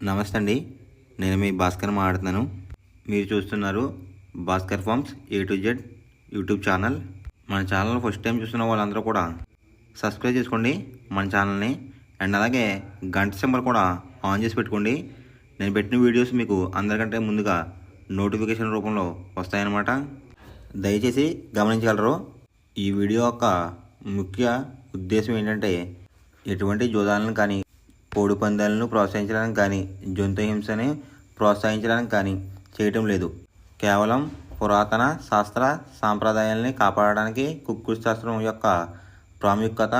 నమస్తే అండి. నేను మీ భాస్కర్ మాట్లాడుతున్నాను. మీరు చూస్తున్నారు Bhaskar Farms A to Z YouTube channel. మన ఛానల్ ఫస్ట్ టైం చూస్తున్న వాళ్ళందరూ కూడా సబ్స్క్రైబ్ చేసుకోండి మన ఛానల్ని. అండ్ అలాగే గంట సింబల్ కూడా ఆన్ చేసి పెట్టుకోండి. నేను పెట్టిన వీడియోస్ మీకు అందరికంటే ముందుగా నోటిఫికేషన్ రూపంలో వస్తాయన్నమాట. దయచేసి గమనించగలరు. ఈ వీడియో యొక్క ముఖ్య ఉద్దేశం ఏంటంటే ఎటువంటి జోదాలను కానీ కోడి పందాలను ప్రోత్సహించడానికి కానీ జంతు హింసని ప్రోత్సహించడానికి కానీ చేయటం లేదు. కేవలం పురాతన శాస్త్ర సాంప్రదాయాల్ని కాపాడడానికి కుక్కుడు శాస్త్రం యొక్క ప్రాముఖ్యత,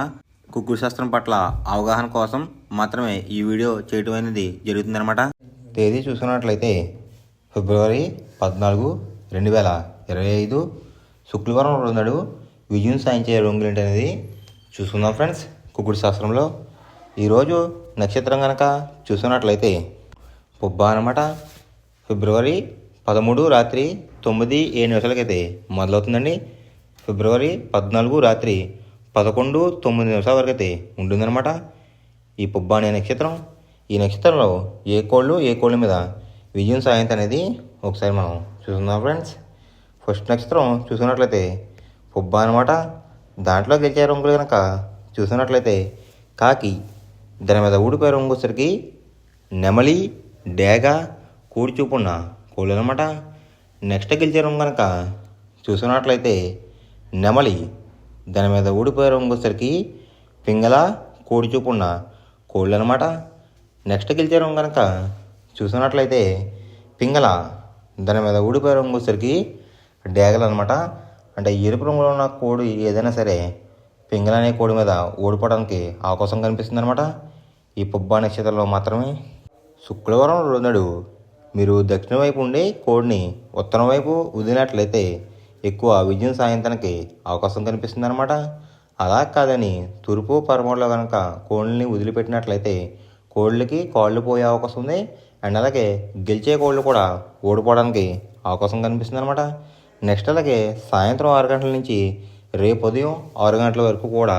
కుక్కుడు శాస్త్రం పట్ల అవగాహన కోసం మాత్రమే ఈ వీడియో చేయటం అనేది జరుగుతుందన్నమాట. తేదీ చూసుకున్నట్లయితే ఫిబ్రవరి 14, 2025 శుక్రవారం రోజు విజయం సాధించే రంగులేంటి అనేది చూసుకుందాం ఫ్రెండ్స్. కుక్కుడు శాస్త్రంలో ఈరోజు నక్షత్రం కనుక చూసుకున్నట్లయితే పుబ్బ అనమాట. ఫిబ్రవరి 13 రాత్రి 9:07 మొదలవుతుందండి. ఫిబ్రవరి 14 రాత్రి 11:09 వరకు అయితే ఉంటుందన్నమాట ఈ పుబ్బ అనే నక్షత్రం. ఈ నక్షత్రంలో ఏ కోళ్ళ మీద విజయం సాయంత్రం అనేది ఒకసారి మనం చూసుకుందాం ఫ్రెండ్స్. ఫస్ట్ నక్షత్రం చూసుకున్నట్లయితే పుబ్బ అనమాట. దాంట్లో గెలిచే రంగులు కనుక చూసుకున్నట్లయితే కాకి, దాని మీద ఊడిపోయే రంగు వచ్చేసరికి నెమలి, డేగ, కూడిచూపున్న కోళ్ళు అనమాట. నెక్స్ట్ గెలిచే రంగు కనుక చూసుకున్నట్లయితే నెమలి, దాని మీద ఊడిపోయే రంగు వచ్చేసరికి పింగళ, కోడిచూపున్న కోళ్ళు అనమాట. నెక్స్ట్ గెలిచే రంగు కనుక చూసుకున్నట్లయితే పింగళ, దాని మీద ఊడిపోయే రంగు వచ్చేసరికి డేగలు అనమాట. అంటే ఎరుపు రంగులో ఉన్న కోడి ఏదైనా సరే పింగళ అనే కోడి మీద ఓడిపోవడానికి అవకాశం కనిపిస్తుంది అనమాట ఈ పుబ్బ నక్షత్రంలో మాత్రమే. శుక్రవారం రోజు మీరు దక్షిణ వైపు ఉండి కోడిని ఉత్తరం వైపు వదిలినట్లయితే ఎక్కువ విజయం సాయంత్రానికి అవకాశం కనిపిస్తుంది అనమాట. అలా కాదని తూర్పు పరమలో కనుక కోళ్ళని వదిలిపెట్టినట్లయితే కోళ్ళకి కాళ్ళు పోయే అవకాశం ఉంది. అండ్ అలాగే గెలిచే కోళ్ళు కూడా ఓడిపోవడానికి అవకాశం కనిపిస్తుంది అనమాట. నెక్స్ట్ అలాగే సాయంత్రం 6 గంటల నుంచి రేపు ఉదయం 6 గంటల వరకు కూడా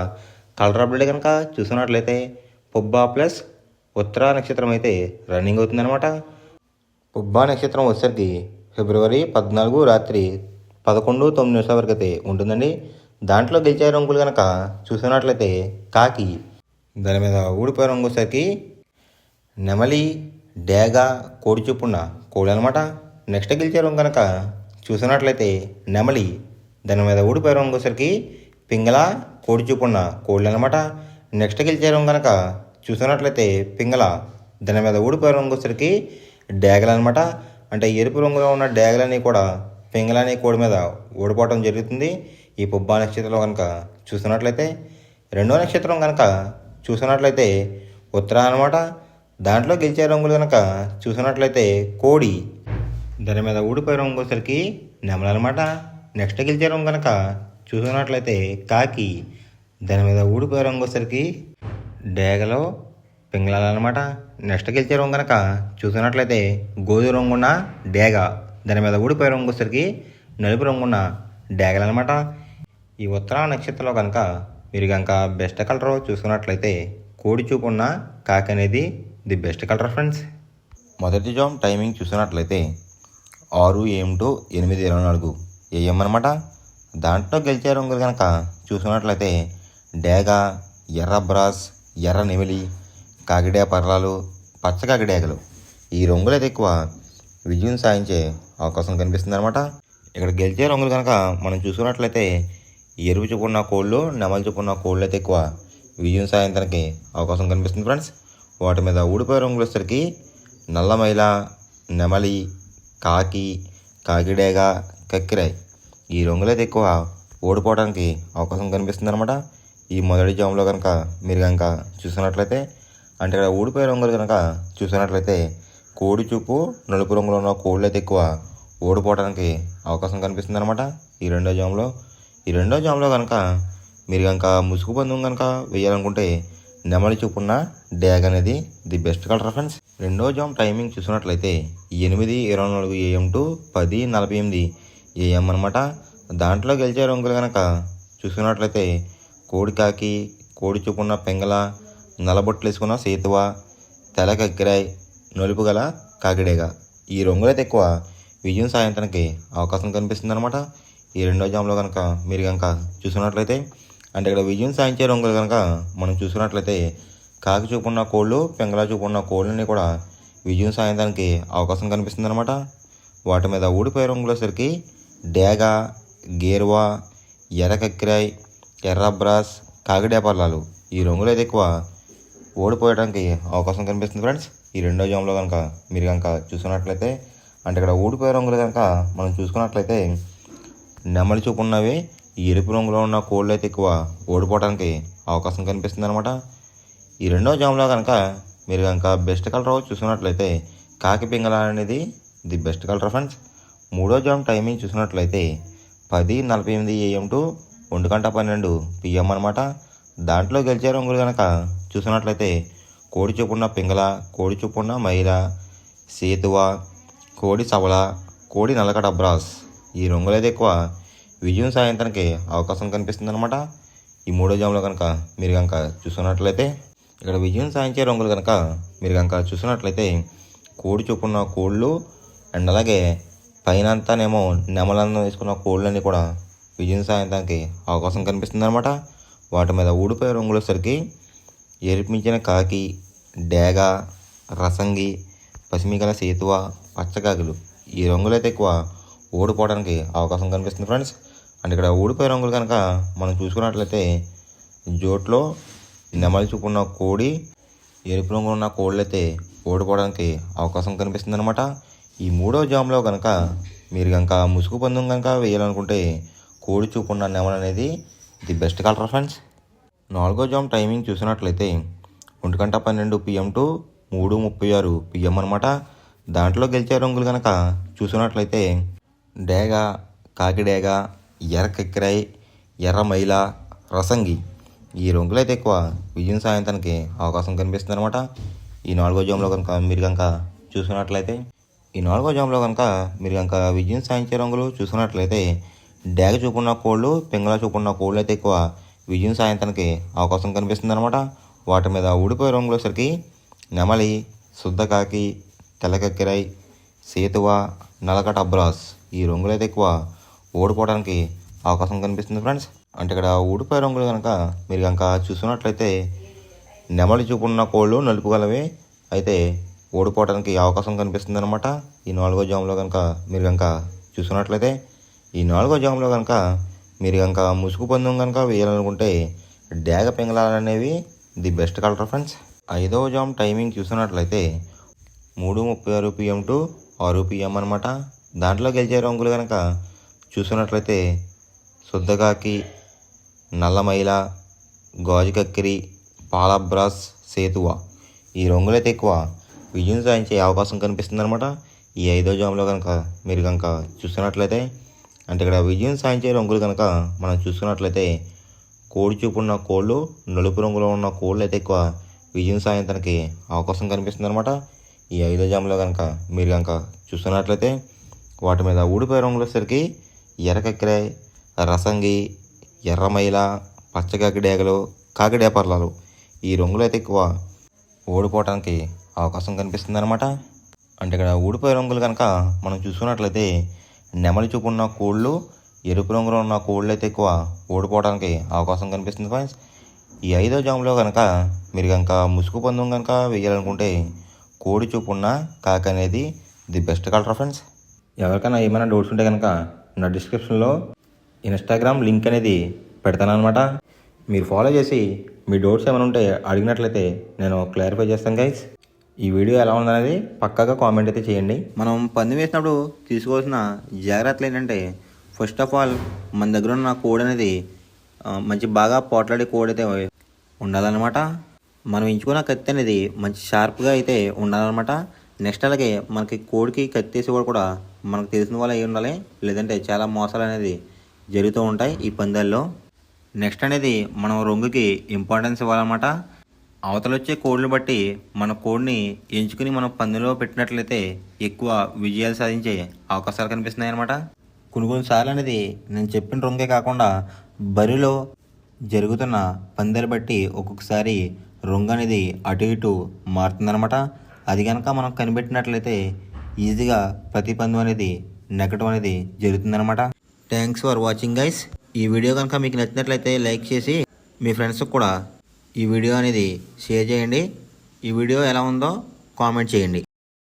కలర్ అప్డేట్ కనుక చూసుకున్నట్లయితే పుబ్బ ప్లస్ ఉత్తర నక్షత్రం అయితే రన్నింగ్ అవుతుందన్నమాట. పుబ్బ నక్షత్రం వచ్చేసరికి ఫిబ్రవరి 14 రాత్రి 11:09 వరకు అయితే ఉంటుందండి. దాంట్లో గెలిచే రంగులు కనుక చూసుకున్నట్లయితే కాకి, దాని మీద ఊడిపోయే రంగు వచ్చేసరికి నెమలి, డేగ, కోడి చూపున్న కోడి అనమాట. నెక్స్ట్ గెలిచే రంగు కనుక చూసుకున్నట్లయితే నెమలి, దాని మీద ఊడిపోయే రంగు వచ్చేసరికి పింగళ, కోడి చూపున్న కోళ్ళు అనమాట. నెక్స్ట్ గెలిచే రంగు కనుక చూసుకున్నట్లయితే పింగళ, దాని మీద ఊడిపోయే రంగు వచ్చేసరికి డేగలు అనమాట. అంటే ఎరుపు రంగులో ఉన్న డేగలని కూడా పింగళ అనే కోడి మీద ఓడిపోవడం జరుగుతుంది ఈ పుబ్బ నక్షత్రంలో కనుక చూసుకున్నట్లయితే. రెండో నక్షత్రం కనుక చూసుకున్నట్లయితే ఉత్తర అనమాట. దాంట్లో గెలిచే రంగులు కనుక చూసుకున్నట్లయితే కోడి, దాని మీద ఊడిపోయే రంగు వచ్చేసరికి నెమలి అనమాట. నెక్స్ట్ గెలిచే రంగు కనుక చూసుకున్నట్లయితే కాకి, దాని మీద ఊడిపోయే రంగు వచ్చేసరికి డేగలో పింగళాలు అనమాట. నెక్స్ట్ గెలిచే రంగు కనుక చూసుకున్నట్లయితే గోధుమ రంగున్న డేగ, దాని మీద ఊడిపోయే రంగు వచ్చేసరికి నలుపు రంగున్న డేగలు అనమాట. ఈ ఉత్తర నక్షత్రంలో కనుక మీరు కనుక బెస్ట్ కలర్ చూసుకున్నట్లయితే కోడి చూపు ఉన్న కాకి అనేది ది బెస్ట్ కలర్ ఫ్రెండ్స్. మొదటి జామ్ టైమింగ్ చూసుకున్నట్లయితే 6 AM to 8:24 AM అనమాట. దాంట్లో గెలిచే రంగులు కనుక చూసుకున్నట్లయితే డేగ, ఎర్ర బ్రాస్, ఎర్ర నెమిలి, కాకిడే పర్లాలు, పచ్చ కాకిడేగలు ఈ రంగులు అయితే ఎక్కువ విజయం సాధించే అవకాశం కనిపిస్తుంది అనమాట. ఇక్కడ గెలిచే రంగులు కనుక మనం చూసుకున్నట్లయితే ఎరుపు చూపున్న కోళ్ళు, నెమలి చూపున్న కోళ్ళు అయితే ఎక్కువ విజయం సాధించడానికి అవకాశం కనిపిస్తుంది ఫ్రెండ్స్. వాటి మీద ఊడిపోయే రంగులు వచ్చేసరికి నల్లమైల, నెమలి, కాకి, కాకిడేగ, కక్కిరాయ్ ఈ రంగులైతే ఎక్కువ ఓడిపోవడానికి అవకాశం కనిపిస్తుంది అనమాట ఈ మొదటి జామ్లో కనుక మీరు కనుక చూసుకున్నట్లయితే. అంటే ఇక్కడ ఊడిపోయే రంగులు కనుక చూసుకున్నట్లయితే కోడి చూపు, నలుపు రంగులో ఉన్న కోళ్ళు అయితే ఎక్కువ ఓడిపోవడానికి అవకాశం కనిపిస్తుంది అనమాట ఈ రెండో జామ్లో కనుక మీరు కనుక ముసుగు పందెం కనుక వేయాలనుకుంటే నెమలి చూపున్న డేగ అనేది ది బెస్ట్ కలర్ ఫ్రెండ్స్. రెండో జామ్ టైమింగ్ చూసుకున్నట్లయితే 8:24 AM to 10:48 AM అనమాట. దాంట్లో గెలిచే రంగులు కనుక చూసుకున్నట్లయితే కోడి కాకి, కోడి చూపున్న పింగళ, నల్లబొట్లు వేసుకున్న సేతువ, తెల కక్కిరాయ్, నలుపు గల కాకిడేగ. ఈ రంగులైతే ఎక్కువ విజయం సాధించడానికి అవకాశం కనిపిస్తుంది అనమాట. ఈ రెండో జామ్లో కనుక మీరు కనుక చూసుకున్నట్లయితే అంటే ఇక్కడ విజయం సాధించే రంగులు కనుక మనం చూసుకున్నట్లయితే కాకి చూపున్న కోళ్ళు, పెంగళ చూపున్న కోళ్ళని కూడా విజయం సాధించడానికి అవకాశం కనిపిస్తుంది అనమాట. వాటి మీద ఊడిపోయే రంగులు వచ్చేసరికి డేగ, గేరువా, ఎర్ర కక్కిరాయ్, ఎర్ర బ్రాస్, కాకిడే పర్లాలు. ఈ రంగులు అయితే ఎక్కువ ఓడిపోయడానికి అవకాశం కనిపిస్తుంది ఫ్రెండ్స్. ఈ రెండో జామ్లో కనుక మీరు కనుక చూసుకున్నట్లయితే అంటే ఇక్కడ ఊడిపోయే రంగులు కనుక మనం చూసుకున్నట్లయితే నెమలి చూపు ఉన్నవి ఎరుపు రంగులో ఉన్న కోళ్ళు అయితే ఎక్కువ ఓడిపోవడానికి అవకాశం కనిపిస్తుంది అనమాట. ఈ రెండో జామ్లో కనుక మీరు కనుక బెస్ట్ కలర్ చూసుకున్నట్లయితే కాకి పింగళ అనేది ది బెస్ట్ కలర్ ఫ్రెండ్స్. మూడో జామ్ టైమింగ్ చూసినట్లయితే 10:48 AM టు 1:12 PM అనమాట. దాంట్లో గెలిచే రంగులు కనుక చూసినట్లయితే కోడి చూపున్న పింగళ, కోడి చూపున్న మైల, సేతువ, కోడి సవల, కోడి నల్లకడ బ్రాస్. ఈ రంగులైతే ఎక్కువ విజయం సాధించడానికి అవకాశం కనిపిస్తుంది అనమాట. ఈ మూడో జామ్లో కనుక మీరు కనుక చూసుకున్నట్లయితే ఇక్కడ విజయం సాధించే రంగులు కనుక మీరు కనుక చూసినట్లయితే కోడి చూపున్న కోళ్ళు అండ్ అలాగే పైన అంతానేమో నెమలందం వేసుకున్న కోళ్ళని కూడా విజయం సాధించడానికి అవకాశం కనిపిస్తుంది అనమాట. వాటి మీద ఊడిపోయే రంగులు వచ్చేసరికి ఎరిపించిన కాకి, డేగ, రసంగి, పసిమిగల సేతువ, పచ్చకాకులు. ఈ రంగులైతే ఎక్కువ ఓడిపోవడానికి అవకాశం కనిపిస్తుంది ఫ్రెండ్స్. అంటే ఇక్కడ ఊడిపోయే రంగులు కనుక మనం చూసుకున్నట్లయితే జోట్లో నెమలి చూపున్న కోడి, ఎరుపు రంగు ఉన్న కోళ్ళు అయితే ఓడిపోవడానికి అవకాశం కనిపిస్తుంది అనమాట. ఈ మూడో జామ్లో కనుక మీరు కనుక ముసుగు పందెం కనుక వేయాలనుకుంటే కోడి చూపున్న నెమలి అనేది ది బెస్ట్ కలర్ ఫ్రెండ్స్. నాలుగో జామ్ టైమింగ్ చూసినట్లయితే 1:12 PM టు 3:36 PM అనమాట. దాంట్లో గెలిచే రంగులు కనుక చూసినట్లయితే డేగ, కాకిడేగ, ఎర్ర కక్కిరాయ్, ఎర్ర మైల, రసంగి. ఈ రంగులైతే ఎక్కువ విజయం సాధించడానికి అవకాశం కనిపిస్తుంది అనమాట. ఈ నాలుగో జామ్లో కనుక మీరు కనుక చూసుకున్నట్లయితే విజయం సాధించే రంగులు చూసుకున్నట్లయితే డేగ చూపున్న కోళ్ళు, పింగళ చూపున్న కోళ్ళు అయితే ఎక్కువ విజయం సాధించడానికి అవకాశం కనిపిస్తుంది అనమాట. వాటి మీద ఊడిపోయే రంగులు వచ్చరికి నెమలి, శుద్ధకాకి, తెల్లకక్కిరాయ్, సేతువ, నలకట అబ్రాస్. ఈ రంగులైతే ఎక్కువ ఓడిపోవడానికి అవకాశం కనిపిస్తుంది ఫ్రెండ్స్. అంటే ఇక్కడ ఊడిపోయే రంగులు కనుక మీరు కనుక చూసుకున్నట్లయితే నెమలి చూపున్న కోళ్ళు నలుపు గలవి అయితే ఓడిపోవడానికి అవకాశం కనిపిస్తుంది అనమాట. ఈ నాలుగో జామ్లో కనుక మీరు కనుక చూసుకున్నట్లయితే ఈ నాలుగో జామ్లో కనుక మీరు కనుక ముసుగు పందెం కనుక వేయాలనుకుంటే డేగ పింగళాలు అనేవి ది బెస్ట్ కలర్ ఫ్రెండ్స్. ఐదవ జామ్ టైమింగ్ చూసినట్లయితే 3:36 PM టు 6 PM అనమాట. దాంట్లో గెలిచే రంగులు కనుక చూసుకున్నట్లయితే శుద్ధకాకి, నల్లమైల, గాజు కక్కిరి, పాలబ్రాస్, సేతువ. ఈ రంగులైతే ఎక్కువ విజయం సాధించే అవకాశం కనిపిస్తుంది అనమాట. ఈ ఐదో జామ్లో కనుక మీరు కనుక చూస్తున్నట్లయితే అంటే ఇక్కడ విజయం సాధించే రంగులు కనుక మనం చూసుకున్నట్లయితే కోడి చూపున్న కోళ్ళు, నలుపు రంగులో ఉన్న కోళ్ళు అయితే ఎక్కువ విజయం సాధించడానికి అవకాశం కనిపిస్తుంది అనమాట. ఈ ఐదో జామ్లో కనుక మీరు కనుక చూస్తున్నట్లయితే వాటి మీద ఊడిపోయే రంగులు వచ్చేసరికి ఎర్ర కక్కిరాయ్, రసంగి, ఎర్రమైల, పచ్చకాకిడేగలు, కాకిడే పర్లాలు. ఈ రంగులు అయితే ఎక్కువ ఓడిపోవడానికి అవకాశం కనిపిస్తుంది అనమాట. అంటే ఇక్కడ ఊడిపోయే రంగులు కనుక మనం చూసుకున్నట్లయితే నెమలి చూపున్న కోళ్ళు, ఎరుపు రంగులో ఉన్న కోళ్ళు అయితే ఎక్కువ ఓడిపోవడానికి అవకాశం కనిపిస్తుంది ఫ్రెండ్స్. ఈ ఐదో జామ్లో కనుక మీరు కనుక ముసుగు పందెం కనుక వేయాలనుకుంటే కోడి చూపున్న కాకి అనేది ది బెస్ట్ కలర్ ఫ్రెండ్స్. ఎవరికైనా ఏమైనా డౌట్స్ ఉంటే కనుక నా డిస్క్రిప్షన్లో ఇన్స్టాగ్రామ్ లింక్ అనేది పెడతాను అనమాట. మీరు ఫాలో చేసి మీ డౌట్స్ ఏమైనా ఉంటే అడిగినట్లయితే నేను క్లారిఫై చేస్తాను గైస్. ఈ వీడియో ఎలా ఉందనేది పక్కాగా కామెంట్ అయితే చేయండి. మనం పందెం వేసినప్పుడు తీసుకోవాల్సిన జాగ్రత్తలు ఏంటంటే ఫస్ట్ ఆఫ్ ఆల్ మన దగ్గర ఉన్న కోడ్ అనేది మంచి బాగా పోట్లాడే కోడ్ అయితే ఉండాలన్నమాట. మనం ఎంచుకున్న కత్తి అనేది మంచి షార్ప్గా అయితే ఉండాలన్నమాట. నెక్స్ట్ అలాగే మనకి కోడికి కత్తి వేసి కూడా మనకు తెలిసిన వాళ్ళు అయి ఉండాలి, లేదంటే చాలా మోసాలు అనేది జరుగుతూ ఉంటాయి ఈ పందాల్లో. నెక్స్ట్ అనేది మనం రంగుకి ఇంపార్టెన్స్ ఇవ్వాలన్నమాట. అవతల వచ్చే కోడ్ని బట్టి మన కోడ్ని ఎంచుకుని మనం పందెంలో పెట్టినట్లయితే ఎక్కువ విజయాలు సాధించే అవకాశాలు కనిపిస్తున్నాయి అన్నమాట. కొన్నిసార్లు అనేది నేను చెప్పిన రంగే కాకుండా బరిలో జరుగుతున్న పందాలు బట్టి ఒక్కొక్కసారి రంగు అనేది అటు ఇటు మారుతుందన్నమాట. అది కనుక మనం కనిపెట్టినట్లయితే ఈజీగా ప్రతి పందెం అనేది నెగ్గడం అనేది జరుగుతుందన్నమాట. Thanks for watching guys. ఈ వీడియో కనుక మీకు నచ్చినట్లయితే లైక్ చేసి మీ ఫ్రెండ్స్కి కూడా ఈ వీడియో అనేది షేర్ చేయండి. ఈ వీడియో ఎలా ఉందో కామెంట్ చేయండి.